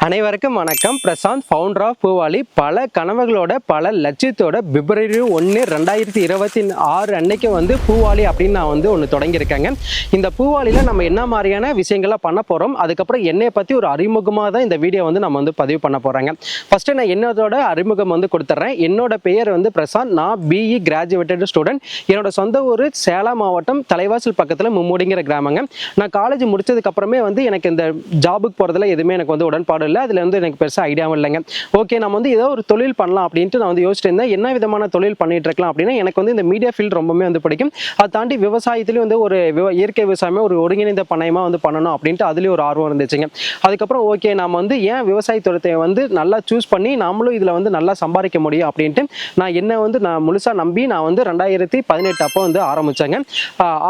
அனைவருக்கும் வணக்கம். Prashanth, founder of Poovali. பல கனவுகளோட பல லட்சியத்தோட பிப்ரவரி 1, 2026 அன்னைக்கு பூவாலி அப்படின்னு நான் ஒன்று தொடங்கியிருக்கேங்க. இந்த பூவாலியில் நம்ம என்ன மாதிரியான விஷயங்கள்லாம் பண்ண போகிறோம், அதுக்கப்புறம் என்னை பற்றி ஒரு அறிமுகமாக தான் இந்த வீடியோ நம்ம பதிவு பண்ண போகிறாங்க. ஃபஸ்ட்டு நான் என்னோட அறிமுகம் கொடுத்துட்றேன். என்னோட பெயர் பிரசாந்த். நான் பிஇ கிராஜுவேட்டட் ஸ்டூடெண்ட். என்னோட சொந்த ஊர் சேலம் மாவட்டம் தலைவாசல் பக்கத்தில் மும்மூடிங்கிற கிராமங்க. நான் காலேஜ் முடிச்சதுக்கு அப்புறமே எனக்கு இந்த ஜாபுக்கு போகிறதுல எதுவுமே எனக்கு உடன்பாடு இல்லை. அதில் எனக்கு பெருசாக ஐடியாவும் இல்லைங்க. ஓகே, நம்ம ஏதோ ஒரு தொழில் பண்ணலாம் அப்படின்ட்டு நான் யோசிச்சுட்டு இருந்தேன். என்ன விதமான தொழில் பண்ணிட்டு இருக்கலாம் அப்படின்னா, எனக்கு இந்த மீடியா ஃபீல்டு ரொம்பவே பிடிக்கும். அதை தாண்டி விவசாயத்துலேயும் ஒரு இயற்கை விவசாயமே ஒரு ஒருங்கிணைந்த பண்ணையமாக பண்ணணும் அப்படின்ட்டு அதுலேயும் ஒரு ஆர்வம் இருந்துச்சுங்க. அதுக்கப்புறம் ஓகே, நம்ம ஏன் விவசாயத்துறை நல்லா சூஸ் பண்ணி நாமளும் இதில் நல்லா சம்பாதிக்க முடியும் அப்படின்ட்டு நான் நான் முழுசாக நம்பி நான் 2018 அப்போ ஆரம்பித்தேங்க.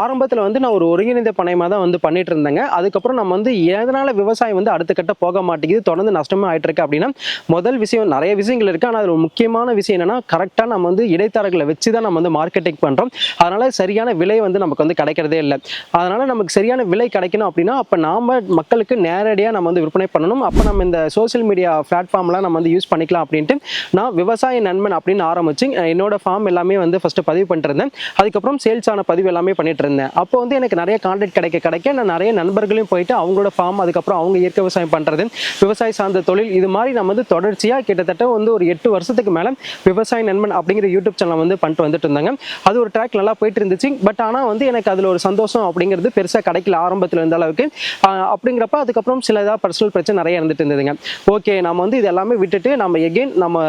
ஆரம்பத்தில் நான் ஒரு ஒருங்கிணைந்த பண்ணையமாக தான் பண்ணிட்டு இருந்தேங்க. அதுக்கப்புறம் நம்ம எதனால் விவசாயம் அடுத்த கட்ட போக மாட்டேங்குது, தொடர்ந்து நஷ்டமே ஆகிட்டு இருக்கு அப்படின்னா, முதல் விஷயம், நிறைய விஷயங்கள் இருக்குது. ஆனால் அதில் முக்கியமான விஷயம் என்னென்னா, கரெக்டாக நம்ம இடைத்தரகளை வச்சு தான் நம்ம மார்க்கெட்டிங் பண்ணுறோம். அதனால் சரியான விலை நமக்கு கிடைக்கிறதே இல்லை. அதனால் நமக்கு சரியான விலை கிடைக்கணும் அப்படின்னா, அப்போ நாம் மக்களுக்கு நேரடியாக நம்ம விற்பனை பண்ணணும். அப்போ நம்ம இந்த சோசியல் மீடியா பிளாட்ஃபார்ம்லாம் நம்ம யூஸ் பண்ணிக்கலாம் அப்படின்ட்டு நான் விவசாய நண்பன் அப்படின்னு ஆரம்பிச்சு என்னோட ஃபார்ம் எல்லாமே ஃபஸ்ட்டு பதிவு பண்ணிட்டு இருந்தேன். அதுக்கப்புறம் சேல்ஸ் ஆன பதிவு எல்லாமே பண்ணிட்டு இருந்தேன். அப்போ எனக்கு நிறைய கான்டாக்ட் கிடைக்க நான் நிறைய நண்பர்களையும் போயிட்டு அவங்களோட ஃபார்ம், அதுக்கப்புறம் அவங்க இயற்கை விவசாயம் பண்ணுறது, விவசாய சார்ந்த தொழில், இது மாதிரி நம்ம தொடர்ச்சியாக கிட்டத்தட்ட ஒரு 8 வருஷத்துக்கு மேலே விவசாய நண்பன் அப்படிங்கிற யூடியூப் சேனல் பண்ணிட்டு வந்துட்டு இருந்தாங்க. அது ஒரு ட்ராக் நல்லா போயிட்டு இருந்துச்சு. பட் ஆனால் எனக்கு அதில் ஒரு சந்தோஷம் அப்படிங்கிறது பெருசாக கிடைக்கல ஆரம்பத்தில் இருந்த அளவுக்கு. அப்படிங்கிறப்ப அதுக்கப்புறம் சில பர்சனல் பிரச்சனை நிறைய இருந்துட்டு இருந்ததுங்க. ஓகே, நம்ம இது எல்லாமே விட்டுட்டு நம்ம எகெயின் நம்ம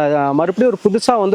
மறுபடியும் ஒரு புதுசாக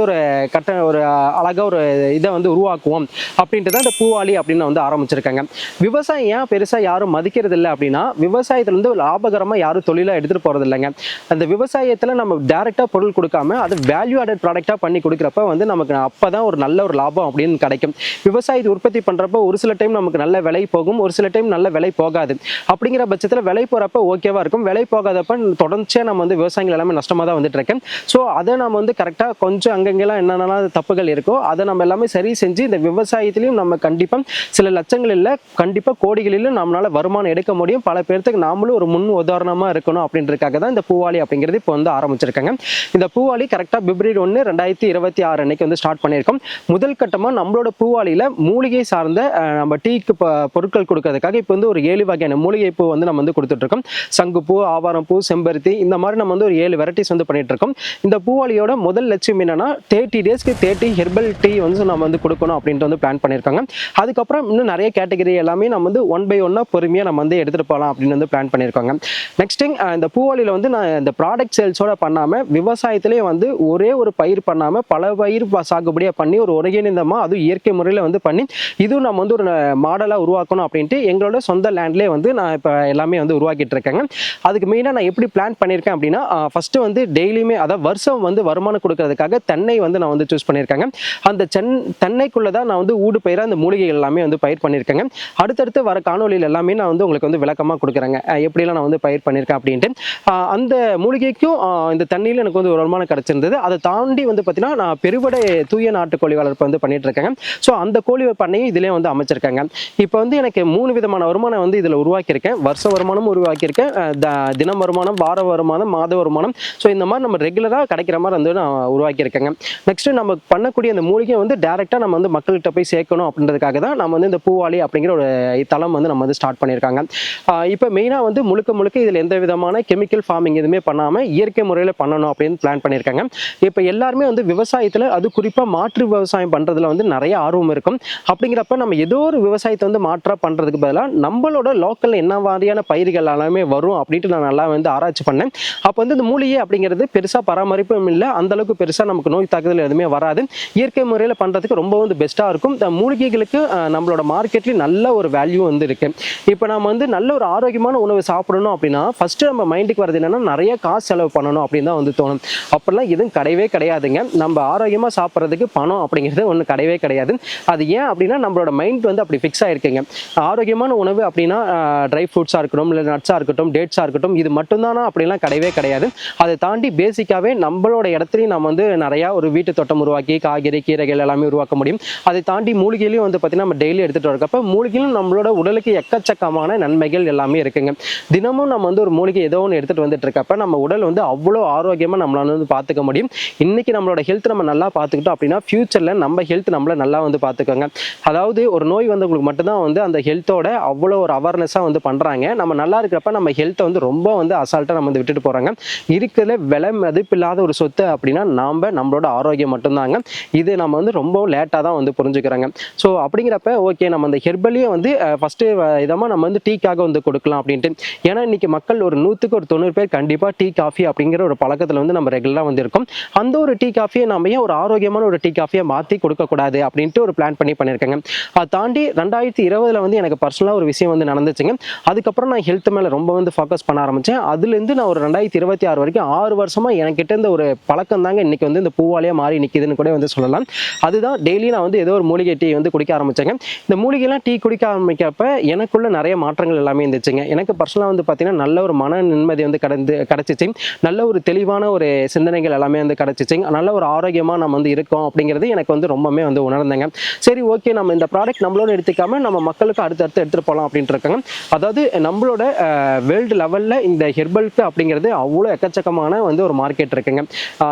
ஒரு அழகாக ஒரு இதை உருவாக்குவோம் அப்படின்ட்டு தான் இந்த பூவாலி அப்படின்னு ஆரம்பிச்சிருக்காங்க. விவசாயம் ஏன் பெருசாக யாரும் மதிக்கிறது இல்லை அப்படின்னா, விவசாயத்துலேருந்து லாபகரமாக யாரும் தொழிலாக எடுத்துகிட்டு போகிறது இல்லைங்க. அந்த விவசாயத்தில் நம்ம டேரெக்டாக பொருள் கொடுக்காம அது வேல்யூ ஆடட் ப்ராடக்டாக பண்ணி கொடுக்குறப்ப நமக்கு அப்போ தான் ஒரு நல்ல ஒரு லாபம் அப்படின்னு கிடைக்கும். விவசாயத்தை உற்பத்தி பண்ணுறப்ப ஒரு சில டைம் நமக்கு நல்ல விலை போகும், ஒரு சில டைம் நல்ல விலை போகாது. அப்படிங்கிற பட்சத்தில் விலை போகிறப்ப ஓகேவாக இருக்கும், விலை போகாதப்ப தொடர்ச்சியாக நம்ம விவசாயிகள் எல்லாமே நஷ்டமாக தான் வந்துட்டு இருக்கேன். ஸோ அதை நம்ம கரெக்டாக கொஞ்சம் அங்கங்கெல்லாம் என்னென்னலாம் தப்புகள் இருக்கோ அதை நம்ம எல்லாமே சரி செஞ்சு இந்த விவசாயத்திலையும் நம்ம கண்டிப்பாக சில லட்சங்கள் இல்லை, கண்டிப்பாக கோடிகளிலும் நம்மளால் வருமானம் எடுக்க முடியும். பல பேர்த்துக்கு நாமளும் ஒரு முன் உதாரணமாக இருக்கணும் அப்படின்றதுக்காக தான் இந்த பூவாலி அப்படிங்கிறது இப்போ ஆரம்பிச்சிருக்காங்க. இந்த பூவாலி கரெக்டாக பிப்ரவரி 1, 2026 அன்னைக்கு ஸ்டார்ட் பண்ணியிருக்கோம். முதல் கட்டமாக நம்மளோட பூவாலியில் மூலிகை சார்ந்த நம்ம டீக்கு பொருட்கள் கொடுக்கறதுக்காக இப்போ ஒரு 7 வகையான மூலிகை பூ நம்ம கொடுத்துட்ருக்கோம். சங்குப்பூ, ஆவாரம் பூ, செம்பருத்தி, இந்த மாதிரி நம்ம ஒரு 7 வெரைட்டிஸ் பண்ணிட்டு இருக்கோம். இந்த பூவாலியோட முதல் லட்சியம் என்னன்னா 30 டேஸ்க்கு 30 ஹெர்பல் டீ நம்ம கொடுக்கணும் அப்படின்ட்டு பிளான் பண்ணியிருக்காங்க. அதுக்கப்புறம் இன்னும் நிறைய கேட்டகரி எல்லாமே நம்ம ஒன் பை ஒன்னா பொறுமையாக நம்ம எடுத்துகிட்டு போகலாம் அப்படின்னு பிளான் பண்ணியிருக்காங்க. நெக்ஸ்ட் திங், இந்த பூவாலியில் நான் இந்த ப்ராடக்ட் சேல்ஸோட பண்ணாமல் விவசாயத்திலே ஒரே ஒரு பயிர் பண்ணாமல் பல பயிர் சாகுபடியாக பண்ணி ஒரு ஒருங்கிணைந்தமாக அதுவும் இயற்கை முறையில் பண்ணி இதுவும் நம்ம ஒரு மாடலாக உருவாக்கணும் அப்படின்ட்டு எங்களோட சொந்த லேண்ட்லேயே நான் இப்போ எல்லாமே உருவாக்கிட்டு இருக்கேங்க. அதுக்கு மெயினாக நான் எப்படி பிளான் பண்ணியிருக்கேன் அப்படின்னா, ஃபஸ்ட்டு டெய்லியுமே அதாவது வருஷம் வருமானம் கொடுக்கறதுக்காக தென்னை நான் சூஸ் பண்ணியிருக்கேங்க. அந்த தென்னைக்குள்ளே தான் நான் ஊடு பயிராக அந்த மூலிகைகள் எல்லாமே பயிர் பண்ணியிருக்கேங்க. அடுத்தடுத்து வர காணொலியில் எல்லாமே நான் உங்களுக்கு விளக்கமாக கொடுக்குறேங்க எப்படிலாம் நான் பயிர் பண்ணியிருக்கேன் அப்படின்ட்டு. அந்த மூலிகைக்கும் இந்த தண்ணியில் எனக்கு ஒரு வருமானம் கிடைச்சிருந்தது. அதை தாண்டி பார்த்தீங்கன்னா நான் பெருவடை தூய நாட்டுக்கோழி வளர்ப்பு பண்ணிட்டு இருக்கேங்க. ஸோ அந்த கோழி பண்ணையும் இதிலே அமைச்சிருக்காங்க. இப்போ எனக்கு 3 விதமான வருமானம் இதில் உருவாக்கியிருக்கேன். வருஷ வருமானம் உருவாக்கியிருக்கேன், தினம் வருமானம், வார வருமானம், மாத வருமானம். ஸோ இந்த மாதிரி நம்ம ரெகுலராக கிடைக்கிற மாதிரி நான் உருவாக்கியிருக்கேங்க. நெக்ஸ்ட் நம்ம பண்ணக்கூடிய அந்த மூலிகை டேரெக்டாக நம்ம மக்கள்கிட்ட போய் சேர்க்கணும் அப்படின்றதுக்காக தான் நம்ம இந்த பூவாலி அப்படிங்கிற ஒரு தளம் நம்ம ஸ்டார்ட் பண்ணியிருக்காங்க. இப்போ மெயினாக முழுக்க இதில் எந்த விதமான கெமிக்கல் ஃபார்மிங் எதுவுமே பண்ணாமல் இயற்கை முறையில் பண்ணணும் அப்படின்னு பிளான் பண்ணியிருக்காங்க. இப்போ எல்லாருமே விவசாயத்தில் அது குறிப்பாக மாற்று விவசாயம் பண்ணுறதுல நிறைய ஆர்வம் இருக்கும். அப்படிங்கிறப்ப நம்ம ஏதோ ஒரு விவசாயத்தை மாற்றாக பண்ணுறதுக்கு பதிலாக நம்மளோட லோக்கல் என்ன மாதிரியான பயிர்கள் எல்லாமே வரும் அப்படின்ட்டு நான் நல்லா ஆராய்ச்சி பண்ணேன். அப்போ இந்த மூலிகை அப்படிங்கிறது பெருசாக பராமரிப்பும் இல்லை, அந்தளவுக்கு பெருசாக நமக்கு நோய் தாக்குதல் எதுவுமே வராது. இயற்கை முறையில் பண்ணுறதுக்கு ரொம்ப பெஸ்ட்டாக இருக்கும். இந்த மூலிகைகளுக்கு நம்மளோட மார்க்கெட்லேயும் நல்ல ஒரு வேல்யூ இருக்கு. இப்போ நம்ம நல்ல ஒரு ஆரோக்கியமான உணவு சாப்பிடணும் அப்படின்னா ஃபஸ்ட்டு நம்ம மைண்டுக்கு வரது என்னன்னா நிறைய காசு செலவு பண்ணணும் அப்படின்னு தான் தோணும். அப்படிலாம் எதுவும் கிடையவே கிடையாதுங்க. நம்ம ஆரோக்கியமாக சாப்பிட்றதுக்கு பணம் அப்படிங்கிறது ஒன்று கிடையவே கிடையாது. அது ஏன் அப்படின்னா நம்மளோட மைண்ட் அப்படி ஃபிக்ஸ் ஆகிருக்குங்க. ஆரோக்கியமான உணவு அப்படின்னா ட்ரை ஃப்ரூட்ஸாக இருக்கட்டும், இல்லை நட்ஸாக இருக்கட்டும், டேட்ஸாக இருக்கட்டும், இது மட்டும்தானா அப்படிலாம் கிடையவே கிடையாது. அதை தாண்டி பேசிக்காகவே நம்மளோட இடத்துலையும் நம்ம நிறையா ஒரு வீட்டு தோட்டம் உருவாக்கி காய்கறி கீரைகள் எல்லாமே உருவாக்க முடியும். அதை தாண்டி மூலிகையிலையும் பார்த்தீங்கன்னா நம்ம டெய்லி எடுத்துகிட்டு வரக்கப்போ மூலிகையிலும் நம்மளோட உடலுக்கு எக்கச்சக்கமான நன்மைகள் எல்லாமே இருக்குங்க. தினமும் நம்ம ஒரு மூலிகை ஏதோ ஒன்று எடுத்துகிட்டு பார்த்துட்டு வந்துட்டு இருக்கப்ப நம்ம உடல் வந்து அவ்வளோ ஆரோக்கியமாக நம்மளால வந்து பார்த்துக்க முடியும். இன்னைக்கு நம்மளோட ஹெல்த் நம்ம நல்லா பார்த்துக்கிட்டோம் அப்படின்னா ஃபியூச்சரில் நம்ம ஹெல்த் நம்மளை நல்லா வந்து பார்த்துக்கோங்க. அதாவது ஒரு நோய் வந்தவங்களுக்கு மட்டும்தான் வந்து அந்த ஹெல்த்தோட அவ்வளோ ஒரு அவேர்னஸாக வந்து பண்ணுறாங்க. நம்ம நல்லா இருக்கிறப்ப நம்ம ஹெல்த்தை வந்து ரொம்ப வந்து அசால்ட்டாக நம்ம வந்து விட்டுட்டு போகிறாங்க. இருக்கிற விலை மதிப்பில்லாத ஒரு சொத்து அப்படின்னா நம்மளோட ஆரோக்கியம் மட்டும்தாங்க. இது நம்ம வந்து ரொம்ப லேட்டாக தான் வந்து புரிஞ்சுக்கிறாங்க. ஸோ அப்படிங்கிறப்ப ஓகே நம்ம அந்த ஹெர்பலையும் வந்து ஃபஸ்ட்டு இதமாக நம்ம வந்து டீக்காக வந்து கொடுக்கலாம் அப்படின்ட்டு. ஏன்னா இன்னைக்கு மக்கள் ஒரு 100க்கு ஒரு 90 பேர் கண்டிப்பாக டீ காஃபி அப்படிங்கிற ஒரு பழக்கத்தில் வந்து நம்ம ரெகுலராக வந்து இருக்கோம். அந்த ஒரு டீ காஃபியை நம்ம ஏன் ஒரு ஆரோக்கியமான ஒரு டீ காஃபியை மாற்றி கொடுக்கக்கூடாது அப்படின்ட்டு ஒரு பிளான் பண்ணி பண்ணியிருக்கேங்க. அதை தாண்டி 2020 வந்து எனக்கு பர்சனலாக ஒரு விஷயம் வந்து நடந்துச்சுங்க. அதுக்கப்புறம் நான் ஹெல்த் மேலே ரொம்ப வந்து ஃபோக்கஸ் பண்ண ஆரம்பித்தேன். அதுலேருந்து நான் ஒரு 2026 வரைக்கும் 6 வருஷமாக என்கிட்ட இந்த ஒரு பழக்கம் தாங்க இன்னைக்கு வந்து இந்த பூவாலையாக மாறி நிற்கிதுன்னு கூட வந்து சொல்லலாம். அதுதான் டெய்லி நான் வந்து ஏதோ ஒரு மூலிகை டீ வந்து குடிக்க ஆரம்பித்தேங்க. இந்த மூலிகைலாம் டீ குடிக்க ஆரம்பிக்கிறப்ப எனக்குள்ள நிறைய மாற்றங்கள் எல்லாமே இருந்துச்சுங்க. எனக்கு பர்சனலாக வந்து பார்த்தீங்கன்னா நல்ல ஒரு மன நிம்மதி வந்து கிடச்சிச்சு. நல்ல ஒரு தெளிவான ஒரு சிந்தனைகள் எல்லாமே வந்து கிடச்சிச்சு. நல்ல ஒரு ஆரோக்கியமாக நம்ம வந்து இருக்கோம் அப்படிங்கிறது எனக்கு வந்து ரொம்பவே வந்து உணர்ந்தேங்க. சரி ஓகே நம்ம இந்த ப்ராடக்ட் நம்மளோட எடுத்துக்காம நம்ம மக்களுக்கு அடுத்தடுத்து எடுத்துகிட்டு போகலாம் அப்படின்ட்டு இருக்காங்க. அதாவது நம்மளோட வேர்ல்டு லெவலில் இந்த ஹெர்பலுக்கு அப்படிங்கிறது அவ்வளோ எக்கச்சக்கமான வந்து ஒரு மார்க்கெட் இருக்குங்க.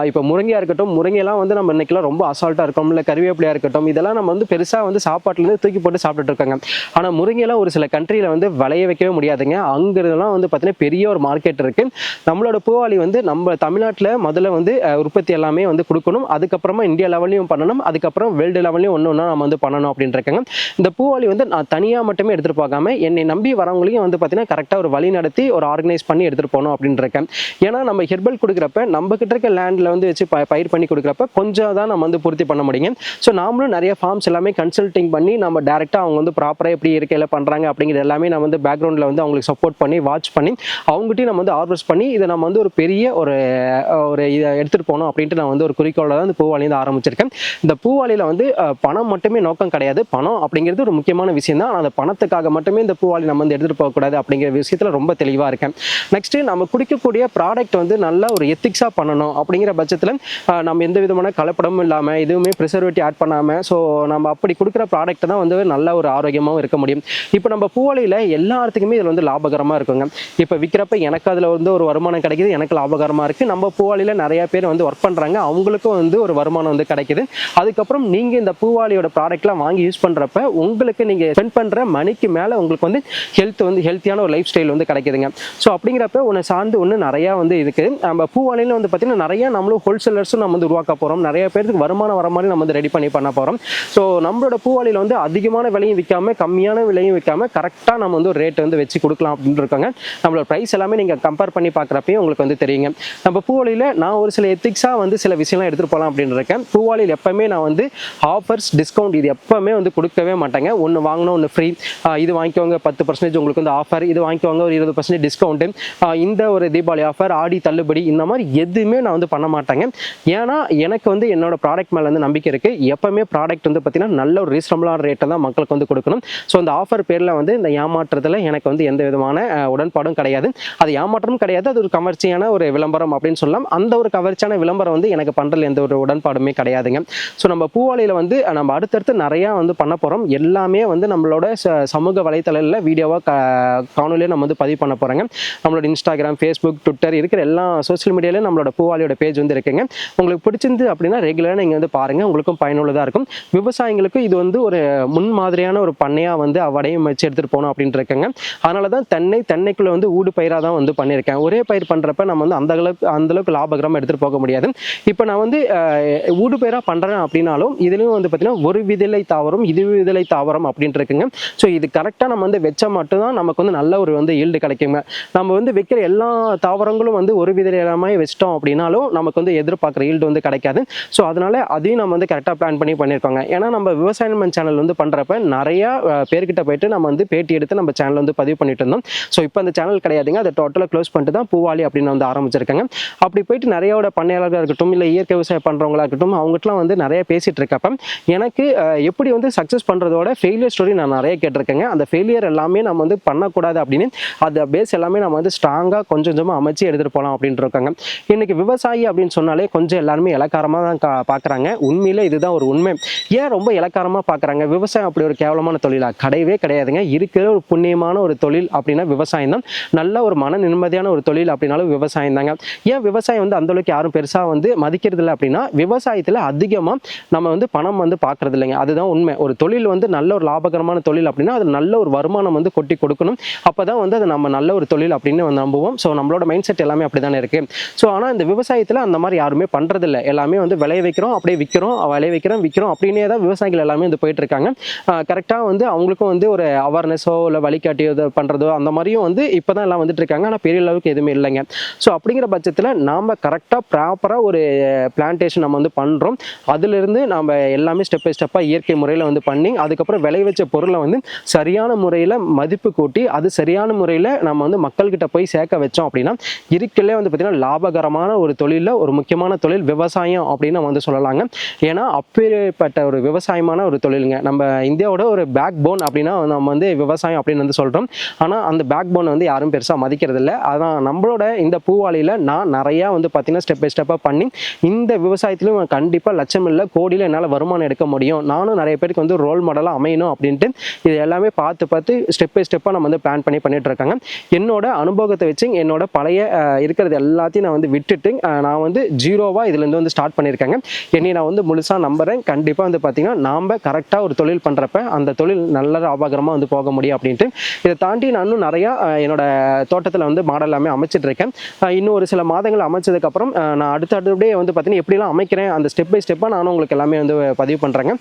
இப்போ முருங்கையாக இருக்கட்டும், முருங்கையெல்லாம் வந்து நம்ம இன்னைக்கெல்லாம் ரொம்ப அசால்ட்டாக இருக்கோம். இல்லை கறிவேப்பிலையாக இருக்கட்டும், இதெல்லாம் நம்ம வந்து பெருசாக வந்து சாப்பாட்டுலேருந்து தூக்கி போட்டு சாப்பிட்டுட்டு இருக்காங்க. ஆனால் முருங்கையெல்லாம் ஒரு சில கண்ட்ரியில் வந்து விளைய வைக்கவே முடியாதுங்க. அங்கிறதுலாம் வந்து பார்த்தீங்கன்னா பெரிய ஒரு மார்க்கெட் இருக்குது. நம்மளோட பூவாலி வந்து நம்ம தமிழ்நாட்டில் முதல்ல வந்து உற்பத்தி எல்லாமே வந்து கொடுக்கணும். அதுக்கப்புறமா இந்தியா லெவல்லையும் பண்ணணும். அதுக்கப்புறம் வேர்ல்டு லெவல்லையும் ஒன்று ஒன்றா நம்ம வந்து பண்ணணும் அப்படின்னு இருக்காங்க. இந்த பூவாலி வந்து நான் தனியாக மட்டுமே எடுத்துகிட்டு போகாமல் என்னை நம்பி வரவங்களையும் வந்து பார்த்தீங்கன்னா கரெக்டாக ஒரு வழி நடத்தி ஒரு ஆர்கனைஸ் பண்ணி எடுத்துகிட்டு போகணும் அப்படின்னு இருக்கேன். ஏன்னா நம்ம ஹெர்பல் கொடுக்குறப்ப நம்ம கிட்ட இருக்க லேண்டில் வந்து வச்சு பயிர் பண்ணி கொடுக்குறப்ப கொஞ்சம் தான் நம்ம வந்து பூர்த்தி பண்ண முடியுங்க. ஸோ நாமளும் நிறைய ஃபார்ம்ஸ் எல்லாமே கன்சல்டிங் பண்ணி நம்ம டேரெக்டாக அவங்க வந்து ப்ராப்பராக எப்படி இருக்கையில் பண்ணுறாங்க அப்படிங்கிறது எல்லாமே நம்ம வந்து பேக்ரவுண்டில் வந்து அவங்களுக்கு சப்போர்ட் பண்ணி வாட்ச் பண்ணி அவங்ககிட்டையும் நம்ம வந்து ஆர்வஸ் பண்ணி இதை நம்ம வந்து ஒரு பெரிய ஒரு இதை எடுத்துகிட்டு போகணும் அப்படின்ட்டு நான் வந்து ஒரு குறிக்கோளை தான் இந்த பூவாலிருந்து ஆரம்பிச்சிருக்கேன். இந்த பூவாலியில் வந்து பணம் மட்டுமே நோக்கம் கிடையாது. பணம் அப்படிங்கிறது ஒரு முக்கியமான விஷயம் தான். அந்த பணத்துக்காக மட்டுமே இந்த பூவாலி நம்ம வந்து எடுத்துகிட்டு போகக்கூடாது அப்படிங்கிற விஷயத்தில் ரொம்ப தெளிவாக இருக்கேன். நெக்ஸ்ட்டு நம்ம குடிக்கக்கூடிய ப்ராடக்ட் வந்து நல்லா ஒரு எத்திக்ஸாக பண்ணணும் அப்படிங்கிற பட்சத்தில் நம்ம எந்த விதமான கலப்படமும் இல்லாமல் எதுவுமே ப்ரிசர்வேட்டிவ் ஆட் பண்ணாமல் ஸோ நம்ம அப்படி கொடுக்குற ப்ராடக்ட் தான் வந்து நல்ல ஒரு ஆரோக்கியமாகவும் இருக்க முடியும். இப்போ நம்ம பூவாலியில் எல்லாத்துக்குமே இதில் வந்து லாபகரமாக இருக்குங்க. இப்போ விற்கிறப்ப எனக்கு அதில் வந்து ஒரு வருமானம் கிடைக்குது, எனக்கு லாபகரமாக இருக்குது. நம்ம பூவாலியில் நிறைய பேர் வந்து ஒர்க் பண்ணுறாங்க, அவங்களுக்கும் வந்து ஒரு வருமானம் வந்து கிடைக்குது. அதுக்கப்புறம் நீங்கள் இந்த பூவாலியோட ப்ராடக்ட்லாம் வாங்கி யூஸ் பண்ணுறப்ப உங்களுக்கு நீங்கள் ஸ்பெண்ட் பண்ணுற மணிக்கு மேலே உங்களுக்கு வந்து ஹெல்த்தியான ஒரு லைஃப் ஸ்டைல் வந்து கிடைக்குதுங்க. ஸோ அப்படிங்கிறப்ப ஒன்று சார்ந்து ஒன்று நிறையா வந்து இருக்குது. நம்ம பூவாலியில் வந்து பார்த்திங்கன்னா நிறையா நம்மளும் ஹோல்சேலர்ஸும் நம்ம வந்து உருவாக்க போகிறோம். நிறைய பேருக்கு வருமானம் வர மாதிரி நம்ம வந்து ரெடி பண்ண போகிறோம். ஸோ நம்மளோட பூவாலியில் வந்து அதிகமான விலையும் விற்காமல் கம்மியான விலையும் விற்காமல் கரெக்டாக நம்ம வந்து ஒரு ரேட் வந்து வச்சு கொடுக்கலாம் அப்படின்னு இருக்காங்க. நம்மளோட ப்ரைஸ் எல்லாமே நீங்கள் கம்பேர் பண்ணி பார்க்குறப்பையும் உங்களுக்கு வந்து தெரியுங்க. நம்ம பூவாலியில் நான் ஒரு சில எத்திக்ஸாக வந்து சில விஷயம்லாம் எடுத்துகிட்டு போகலாம் அப்படின்னு இருக்கேன். பூவாலியில் எப்போவுமே நான் வந்து ஆஃபர்ஸ் டிஸ்கவுண்ட் இது எப்போவுமே வந்து கொடுக்கவே மாட்டேங்க. ஒன்று வாங்கினா ஒன்று ஃப்ரீ, இது வாங்கிக்கோங்க 10% உங்களுக்கு வந்து ஆஃபர், இது வாங்கிக்கோங்க ஒரு 20% டிஸ்கவுண்ட்டு, இந்த ஒரு தீபாவளி ஆஃபர், ஆடி தள்ளுபடி, இந்த மாதிரி எதுவுமே நான் வந்து பண்ண மாட்டேங்க. ஏன்னா எனக்கு வந்து என்னோட ப்ராடக்ட் மேலே வந்து நம்பிக்கை இருக்குது. எப்போவுமே ப்ராடக்ட் வந்து பார்த்திங்கன்னா நல்ல ஒரு ரீசனபிளான ரேட்டை தான் மக்களுக்கு வந்து கொடுக்கணும். ஸோ அந்த ஆஃபர் பேரில் வந்து இந்த ஏமாற்றத்தில் எனக்கு வந்து எந்த விதமான உடன்பாடும் கிடையாது. அது ஏமாற்றமும் கிடையாது, அது ஒரு கவர்ச்சியான ஒரு விளம்பரம் அப்படின்னு சொல்லலாம். அந்த ஒரு கவர்ச்சியான விளம்பரம் வந்து எனக்கு பண்ணுறதுல எந்த ஒரு உடன்பாடுமே கிடையாதுங்க. ஸோ நம்ம பூவாலியில் வந்து நம்ம அடுத்தடுத்து நிறையா வந்து பண்ண போகிறோம். எல்லாமே வந்து நம்மளோட சமூக வலைத்தளத்தில் வீடியோவாக காணொலியாக நம்ம வந்து பதிவு பண்ண போகிறோங்க. நம்மளோட இன்ஸ்டாகிராம், ஃபேஸ்புக், ட்விட்டர் இருக்கிற எல்லா சோஷியல் மீடியாலையும் நம்மளோட பூவாலியோட பேஜ் வந்து இருக்குங்க. உங்களுக்கு பிடிச்சிருந்து அப்படின்னா ரெகுலராக நீங்கள் வந்து பாருங்கள், உங்களுக்கும் பயனுள்ளதாக இருக்கும். விவசாயிகளுக்கும் இது வந்து ஒரு முன்மாதிரியான ஒரு பண்ணையாக வந்து வடையும் வச்சு எடுத்துகிட்டு போகணும் அப்படின்ட்டு இருக்கேங்க. அதனால தான் தென்னைக்குள்ளே வந்து ஊடு பயிராக தான் வந்து பண்ணியிருக்கேன். ஒரே பயிர் பண்ணுறப்ப நம்ம வந்து அந்தளவுக்கு லாபகரமாக எடுத்துகிட்டு போக முடியாது. இப்போ நான் வந்து ஊடு பயிராக பண்ணுறேன் அப்படின்னாலும் இதுலேயும் வந்து பார்த்திங்கன்னா ஒரு விதலை தாவரம் இது விதலை தாவரம் அப்படின்ட்டு இருக்குங்க. ஸோ இது கரெக்டாக நம்ம வந்து வச்சா மட்டும்தான் நமக்கு வந்து நல்ல ஒரு வந்து ஈல்டு கிடைக்குங்க. நம்ம வந்து வைக்கிற எல்லா தாவரங்களும் வந்து ஒரு விதலை எல்லாமே வச்சிட்டோம் அப்படின்னாலும் நமக்கு வந்து எதிர்பார்க்குற ஈல்டு வந்து கிடைக்காது. ஸோ அதனால அதையும் நம்ம வந்து கரெக்டாக பிளான் பண்ணியிருக்கோங்க. ஏன்னா நம்ம விவசாயம் சேனல் வந்து பண்ணுறப்ப நிறையா பேர்கிட்ட போயிட்டு நம்ம வந்து பேட்டி எடுத்து நம்ம சேனல் வந்து பதிவு பண்ணிட்டு இருந்தோம். ஸோ இப்போ அந்த சேனல் கிடையாதுங்க, அதை டோட்டலாக க்ளோஸ் பண்ணிட்டு தான் பூவாலி அப்படின்னு வந்து ஆரம்பிச்சிருக்காங்க. அப்படி போயிட்டு நிறையோட பண்ணையாளர்களாக இருக்கட்டும், இல்லை இயற்கை விவசாயம் பண்ணுறவங்களா இருக்கட்டும், அவங்ககிட்டலாம் வந்து நிறைய பேசிகிட்டு இருக்கப்ப எனக்கு எப்படி வந்து சக்ஸஸ் பண்ணுறதோட ஃபெயிலியர் ஸ்டோரி நான் நிறைய கேட்டிருக்கேங்க. அந்த ஃபெயிலியர் எல்லாமே நம்ம வந்து பண்ணக்கூடாது அப்படின்னு அந்த பேஸ் எல்லாமே நம்ம வந்து ஸ்ட்ராங்காக கொஞ்சம் கொஞ்சமாக அமைச்சு எடுத்துகிட்டு போகலாம் அப்படின்ட்டு இருக்காங்க. இன்றைக்கி விவசாயி அப்படின்னு சொன்னாலே கொஞ்சம் எல்லாருமே இலக்காரமாக தான் பார்க்குறாங்க. உண்மையில் இதுதான் ஒரு உண்மை. ஏன் ரொம்ப இலக்காரமாக பார்க்குறாங்க? விவசாயம் அப்படி ஒரு கேவலமான தொழிலா? கிடையவே கிடையாதுங்க. இருக்கிற ஒரு புண்ணியமான ஒரு தொழில் அப்படின்னா விவசாயம் தான். நல்ல ஒரு மன நிம்மதி நிம்மதியான ஒரு தொழில் அப்படின்னாலும் விவசாயம் தாங்க. ஏன் விவசாயம் வந்து அந்த அளவுக்கு யாரும் பெருசா வந்து மதிக்கிறது இல்லை அப்படின்னா, விவசாயத்துல அதிகமா நம்ம வந்து பணம் வந்து பார்க்கறது இல்லைங்க. அதுதான் உண்மை. ஒரு தொழில் வந்து நல்ல ஒரு லாபகரமான தொழில் அப்படின்னா அது நல்ல ஒரு வருமானம் வந்து கொட்டி கொடுக்கணும். அப்பதான் வந்து அது நம்ம நல்ல ஒரு தொழில் அப்படின்னு வந்து நம்புவோம். ஸோ நம்மளோட மைண்ட் செட் எல்லாமே அப்படிதானே இருக்கு. ஸோ ஆனா இந்த விவசாயத்துல அந்த மாதிரி யாருமே பண்றதில்ல. எல்லாமே வந்து விளைய வைக்கிறோம், அப்படியே விற்கிறோம், விளைய வைக்கிறோம், விற்கிறோம் அப்படின்னே தான் விவசாயிகள் எல்லாமே வந்து போயிட்டு இருக்காங்க. கரெக்டா வந்து அவங்களுக்கும் வந்து ஒரு அவேர்னஸோ இல்லை வழிகாட்டியோ பண்றதோ அந்த மாதிரியும் வந்து இப்பதான் எல்லாம் வந்துட்டு இருக்காங்க. ஆனா பெரிய அளவுக்கு எதுவுமே இல்லைங்க. ஸோ அப்படிங்கிற பட்சத்துல நாம கரெக்டா ப்ராப்பரா ஒரு பிளான்டேஷன் நம்ம வந்து பண்றோம். அதுல இருந்து நம்ம எல்லாமே ஸ்டெப் பை ஸ்டெப்பா இயற்கை முறையில வந்து பண்ணி அதுக்கப்புறம் விளை வச்ச பொருளை வந்து சரியான முறையில மதிப்பு கூட்டி அது சரியான முறையில நம்ம வந்து மக்கள்கிட்ட போய் சேர்க்க வச்சோம் அப்படின்னா இருக்கலே வந்து பார்த்தீங்கன்னா லாபகரமான ஒரு தொழிலில் ஒரு முக்கியமான தொழில் விவசாயம் அப்படின்னு நம்ம வந்து சொல்லலாங்க. ஏன்னா அப்பேற்பட்ட ஒரு விவசாயமான ஒரு தொழிலுங்க. நம்ம இந்தியாவோட ஒரு பேக் போன் அப்படின்னா நம்ம வந்து விவசாயம் அப்படின்னு வந்து சொல்றோம். ஆனால் அந்த பேக் போன் வந்து யாரும் பெருசாக மதிக்கிறது இல்லை. அதான் நம்மளோட இந்த பூவாளியில் நான் நிறையா வந்து பார்த்தீங்கன்னா ஸ்டெப் பை ஸ்டெப்பாக பண்ணி இந்த விவசாயத்திலும் கண்டிப்பாக லட்சம் இல்லை கோடியில் என்னால் வருமானம் எடுக்க முடியும். நானும் நிறைய பேருக்கு வந்து ரோல் மாடலாக அமையணும் அப்படின்ட்டு இது எல்லாமே பார்த்து ஸ்டெப் பை ஸ்டெப்பாக நம்ம வந்து பிளான் பண்ணிட்டு இருக்காங்க. என்னோட அனுபவத்தை வச்சு என்னோட பழைய இருக்கிறது எல்லாத்தையும் நான் வந்து விட்டுட்டு நான் வந்து ஜீரோவாக இதுலேருந்து வந்து ஸ்டார்ட் பண்ணியிருக்கேங்க. என்னை நான் வந்து முழுசாக நம்புறேன். கண்டிப்பாக வந்து பார்த்தீங்கன்னா நாம் கரெக்டாக ஒரு தொழில் பண்ணுறப்ப அந்த தொழில் நல்ல லாபகரமாக வந்து போக முடியும் அப்படின்ட்டு. இதை தாண்டி நானும் நிறையா என்னோட தோட்டத்தில் வந்து மாடல் எல்லாமே அமைச்சிட்டு இருக்கேன். இன்னும் ஒரு சில மாதங்கள் அமைச்சதுக்கப்புறம் நான் அடுத்தடுத்தபடியே வந்து பார்த்தீங்கன்னா எப்படிலாம் அமைக்கிறேன் அந்த ஸ்டெப் பை ஸ்டெப்பாக நானும் உங்களுக்கு எல்லாமே வந்து பதிவு பண்ணுறேங்க.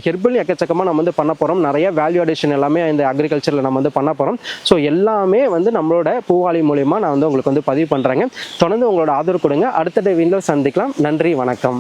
ஹெர்பல் எக்கச்சக்கமாக நம்ம வந்து பண்ண போகிறோம். நிறைய வேல்யூ அடிஷன் எல்லாமே இந்த அக்ரிகல்ச்சரில் நம்ம வந்து பண்ண போகிறோம். ஸோ எல்லாமே வந்து நம்மளோட பூவாளி மூலியமாக நான் வந்து உங்களுக்கு வந்து பதிவு பண்ணுறேங்க. தொடர்ந்து உங்களோட ஆதரவு கொடுங்க. அடுத்த வீடியோவில் சந்திக்கலாம். நன்றி, வணக்கம்.